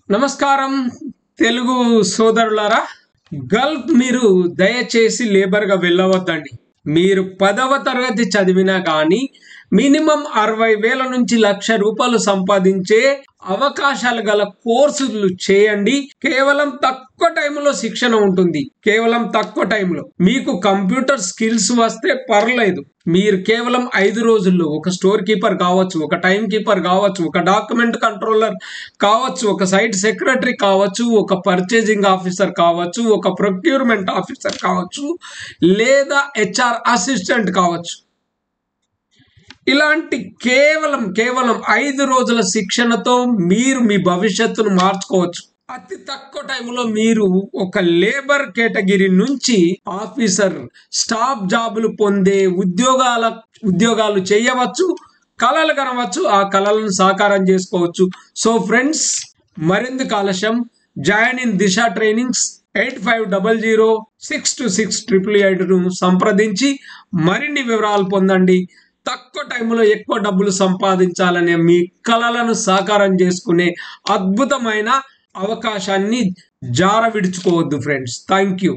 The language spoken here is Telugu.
నమస్కారం తెలుగు సోదరులారా. గల్ఫ్ మీరు దయచేసి లేబర్ గా వెళ్ళవద్దండి. మీరు 10వ తరగతి చదివినా కానీ మినిమం 60,000 నుంచి ₹1,00,000 సంపాదించే అవకాశాలు గల కోర్సులు చేయండి. కేవలం తక్కువ టైంలో శిక్షణ ఉంటుంది. కేవలం తక్కువ టైంలో మీకు కంప్యూటర్ స్కిల్స్ వస్తే పర్లేదు. మీరు కేవలం 5 రోజుల్లో ఒక స్టోర్ కీపర్ కావచ్చు, ఒక టైం కీపర్ కావచ్చు, ఒక డాక్యుమెంట్ కంట్రోలర్ కావచ్చు, ఒక సైట్ సెక్రటరీ కావచ్చు, ఒక పర్చేజింగ్ ఆఫీసర్ కావచ్చు, ఒక ప్రొక్యూర్మెంట్ ఆఫీసర్ కావచ్చు, లేదా HR అసిస్టెంట్ కావచ్చు. ఇలాంటి కేవలం 5 రోజుల శిక్షణతో మీరు మీ భవిష్యత్తును మార్చుకోవచ్చు. అతి తక్కువ టైంలో మీరు ఒక లేబర్ కేటగిరీ నుంచి ఆఫీసర్ స్టాఫ్ జాబులు పొందే ఉద్యోగాలు చేయవచ్చు, కలలు కనవచ్చు, ఆ కలలను సాకారం చేసుకోవచ్చు. సో ఫ్రెండ్స్, మరింత ఆలస్యం జాయిన్ ఇన్ దిశ ట్రైనింగ్స్ 8500626888 సంప్రదించి మరిన్ని వివరాలు పొందండి. తక్కువ టైంలో ఎక్కువ డబ్బులు సంపాదించాలనే మీ కలలను సాకారం చేసుకునే అద్భుతమైన అవకాశాన్ని జార విడుచుకోవద్దు ఫ్రెండ్స్. Thank you.